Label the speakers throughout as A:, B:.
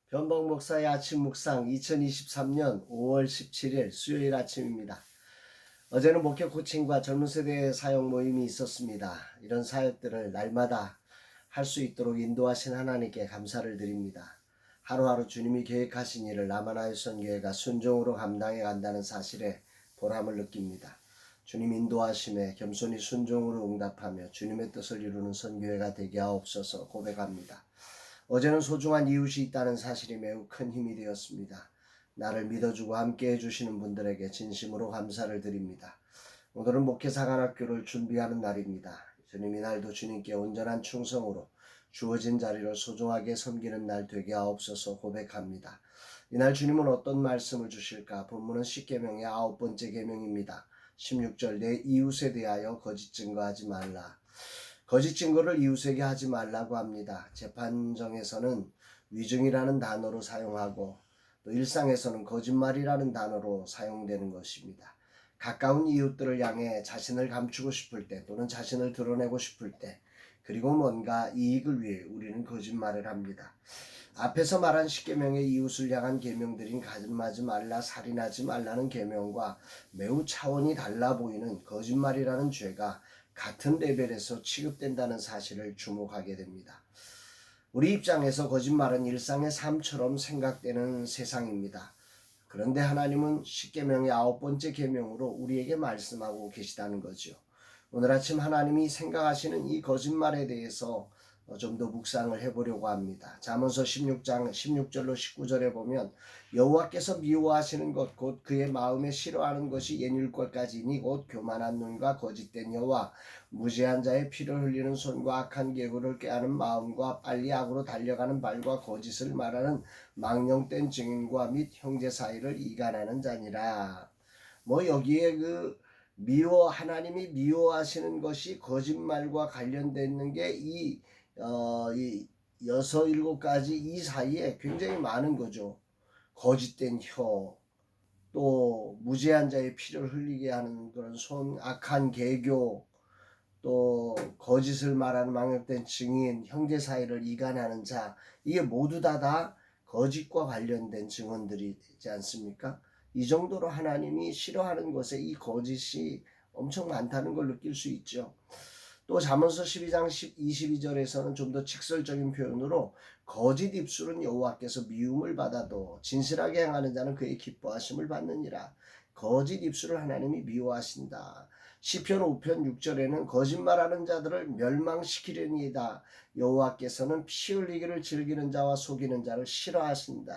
A: 변복 목사의 아침 묵상 2023년 5월 17일 수요일 아침입니다. 어제는 목회 코칭과 젊은 세대의 사역 모임이 있었습니다. 이런 사역들을 날마다 할 수 있도록 인도하신 하나님께 감사를 드립니다. 하루하루 주님이 계획하신 일을 남한하여 선교회가 순종으로 감당해 간다는 사실에 보람을 느낍니다. 주님 인도하심에 겸손히 순종으로 응답하며 주님의 뜻을 이루는 선교회가 되게 하옵소서 고백합니다. 어제는 소중한 이웃이 있다는 사실이 매우 큰 힘이 되었습니다. 나를 믿어주고 함께 해주시는 분들에게 진심으로 감사를 드립니다. 오늘은 목회사관학교를 준비하는 날입니다. 주님 이 날도 주님께 온전한 충성으로 주어진 자리를 소중하게 섬기는 날 되게 하옵소서 고백합니다. 이날 주님은 어떤 말씀을 주실까? 본문은 십계명의 9번째 계명입니다. 16절 내 이웃에 대하여 거짓 증거하지 말라. 거짓 증거를 이웃에게 하지 말라고 합니다. 재판정에서는 위증이라는 단어로 사용하고 또 일상에서는 거짓말이라는 단어로 사용되는 것입니다. 가까운 이웃들을 향해 자신을 감추고 싶을 때 또는 자신을 드러내고 싶을 때 그리고 뭔가 이익을 위해 우리는 거짓말을 합니다. 앞에서 말한 십계명의 이웃을 향한 계명들인 가늠하지 말라, 살인하지 말라는 계명과 매우 차원이 달라 보이는 거짓말이라는 죄가 같은 레벨에서 취급된다는 사실을 주목하게 됩니다. 우리 입장에서 거짓말은 일상의 삶처럼 생각되는 세상입니다. 그런데 하나님은 십계명의 9번째 계명으로 우리에게 말씀하고 계시다는 거죠. 오늘 아침 하나님이 생각하시는 이 거짓말에 대해서 좀 더 묵상을 해보려고 합니다. 잠언서 16장 16절로 19절에 보면 여호와께서 미워하시는 것 곧 그의 마음에 싫어하는 것이 옛일것까지니 곧 교만한 눈과 거짓된 혀와 무죄한 자의 피를 흘리는 손과 악한 계구를 꾀하는 마음과 빨리 악으로 달려가는 발과 거짓을 말하는 망령된 증인과 및 형제 사이를 이간하는 자니라. 여기에 하나님이 미워하시는 것이 거짓말과 관련되어 있는 게 이 6, 7가지 이 사이에 굉장히 많은 거죠. 거짓된 혀, 또 무죄한 자의 피를 흘리게 하는 그런 손, 악한 계교, 또 거짓을 말하는 망령된 증인, 형제 사이를 이간하는 자, 이게 모두 다 거짓과 관련된 증언들이지 않습니까? 이 정도로 하나님이 싫어하는 것에 이 거짓이 엄청 많다는 걸 느낄 수 있죠. 또 잠언서 12장 22절에서는 좀 더 직설적인 표현으로 거짓 입술은 여호와께서 미움을 받아도 진실하게 행하는 자는 그의 기뻐하심을 받느니라. 거짓 입술을 하나님이 미워하신다. 시편 5편 6절에는 거짓말하는 자들을 멸망시키려니이다. 여호와께서는 피 흘리기를 즐기는 자와 속이는 자를 싫어하신다.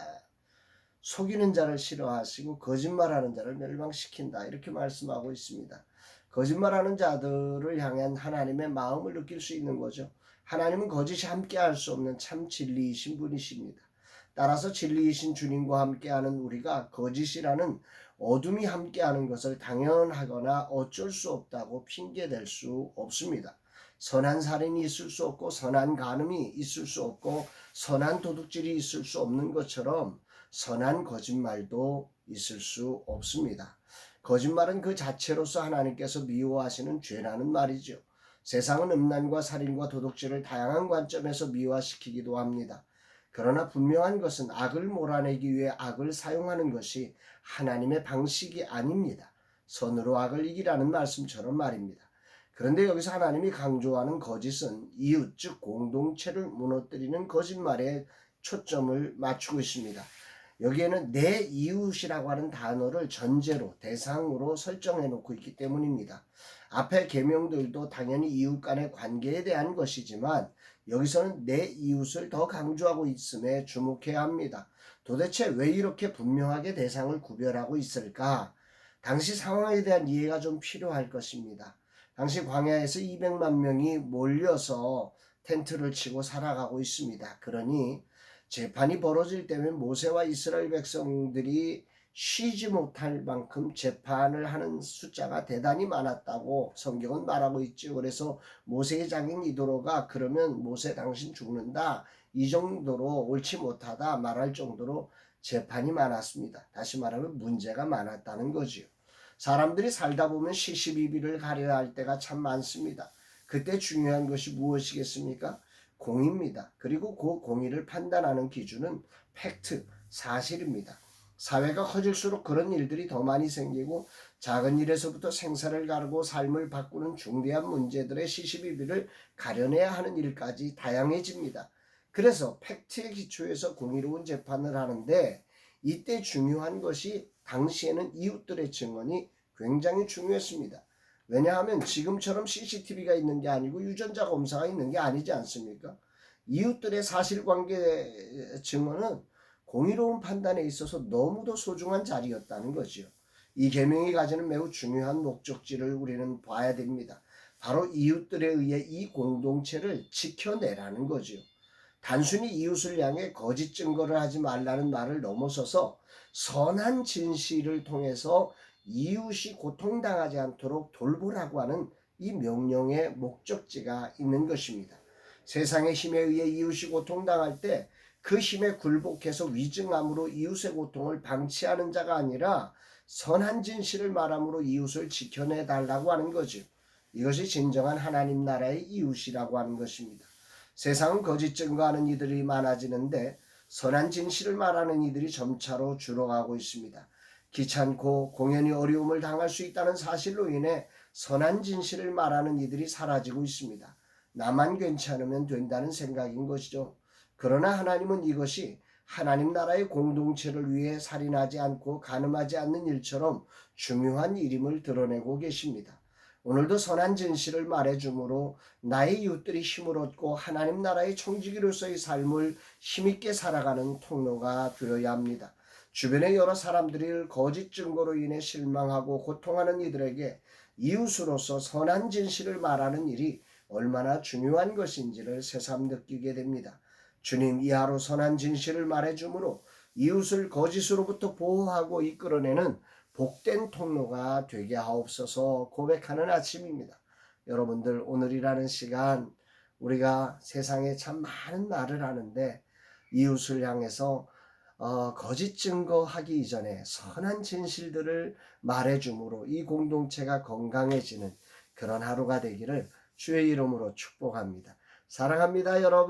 A: 속이는 자를 싫어하시고 거짓말하는 자를 멸망시킨다. 이렇게 말씀하고 있습니다. 거짓말하는 자들을 향한 하나님의 마음을 느낄 수 있는 거죠. 하나님은 거짓이 함께할 수 없는 참 진리이신 분이십니다. 따라서 진리이신 주님과 함께하는 우리가 거짓이라는 어둠이 함께하는 것을 당연하거나 어쩔 수 없다고 핑계댈 수 없습니다. 선한 살인이 있을 수 없고 선한 간음이 있을 수 없고 선한 도둑질이 있을 수 없는 것처럼 선한 거짓말도 있을 수 없습니다. 거짓말은 그 자체로서 하나님께서 미워하시는 죄라는 말이죠. 세상은 음란과 살인과 도둑질을 다양한 관점에서 미화시키기도 합니다. 그러나 분명한 것은 악을 몰아내기 위해 악을 사용하는 것이 하나님의 방식이 아닙니다. 선으로 악을 이기라는 말씀처럼 말입니다. 그런데 여기서 하나님이 강조하는 거짓은 이웃, 즉 공동체를 무너뜨리는 거짓말에 초점을 맞추고 있습니다. 여기에는 내 이웃이라고 하는 단어를 전제로 대상으로 설정해 놓고 있기 때문입니다. 앞의 계명들도 당연히 이웃 간의 관계에 대한 것이지만 여기서는 내 이웃을 더 강조하고 있음에 주목해야 합니다. 도대체 왜 이렇게 분명하게 대상을 구별하고 있을까? 당시 상황에 대한 이해가 좀 필요할 것입니다. 당시 광야에서 200만 명이 몰려서 텐트를 치고 살아가고 있습니다. 그러니 재판이 벌어질 때면 모세와 이스라엘 백성들이 쉬지 못할 만큼 재판을 하는 숫자가 대단히 많았다고 성경은 말하고 있죠. 그래서 모세의 장인 이도로가 그러면 모세 당신 죽는다, 이 정도로 옳지 못하다 말할 정도로 재판이 많았습니다. 다시 말하면 문제가 많았다는 거지요. 사람들이 살다 보면 시시비비를 가려야 할 때가 참 많습니다. 그때 중요한 것이 무엇이겠습니까? 공의입니다. 그리고 그 공의를 판단하는 기준은 팩트, 사실입니다. 사회가 커질수록 그런 일들이 더 많이 생기고 작은 일에서부터 생사를 가르고 삶을 바꾸는 중대한 문제들의 시시비비를 가려내야 하는 일까지 다양해집니다. 그래서 팩트에 기초해서 공의로운 재판을 하는데 이때 중요한 것이 당시에는 이웃들의 증언이 굉장히 중요했습니다. 왜냐하면 지금처럼 CCTV가 있는 게 아니고 유전자 검사가 있는 게 아니지 않습니까? 이웃들의 사실관계 증언은 공의로운 판단에 있어서 너무도 소중한 자리였다는 거죠. 이 계명이 가지는 매우 중요한 목적지를 우리는 봐야 됩니다. 바로 이웃들에 의해 이 공동체를 지켜내라는 거죠. 단순히 이웃을 향해 거짓 증거를 하지 말라는 말을 넘어서서 선한 진실을 통해서 이웃이 고통당하지 않도록 돌보라고 하는 이 명령의 목적지가 있는 것입니다. 세상의 힘에 의해 이웃이 고통당할 때 그 힘에 굴복해서 위증함으로 이웃의 고통을 방치하는 자가 아니라 선한 진실을 말함으로 이웃을 지켜내 달라고 하는 거죠. 이것이 진정한 하나님 나라의 이웃이라고 하는 것입니다. 세상은 거짓 증거하는 이들이 많아지는데 선한 진실을 말하는 이들이 점차로 줄어가고 있습니다. 귀찮고 공연히 어려움을 당할 수 있다는 사실로 인해 선한 진실을 말하는 이들이 사라지고 있습니다. 나만 괜찮으면 된다는 생각인 것이죠. 그러나 하나님은 이것이 하나님 나라의 공동체를 위해 살인하지 않고 간음하지 않는 일처럼 중요한 일임을 드러내고 계십니다. 오늘도 선한 진실을 말해주므로 나의 이웃들이 힘을 얻고 하나님 나라의 청지기로서의 삶을 힘있게 살아가는 통로가 되어야 합니다. 주변의 여러 사람들이 거짓 증거로 인해 실망하고 고통하는 이들에게 이웃으로서 선한 진실을 말하는 일이 얼마나 중요한 것인지를 새삼 느끼게 됩니다. 주님 이 하루 선한 진실을 말해주므로 이웃을 거짓으로부터 보호하고 이끌어내는 복된 통로가 되게 하옵소서 고백하는 아침입니다. 여러분들 오늘이라는 시간 우리가 세상에 참 많은 말을 하는데 이웃을 향해서 거짓 증거하기 이전에 선한 진실들을 말해주므로 이 공동체가 건강해지는 그런 하루가 되기를 주의 이름으로 축복합니다. 사랑합니다, 여러분.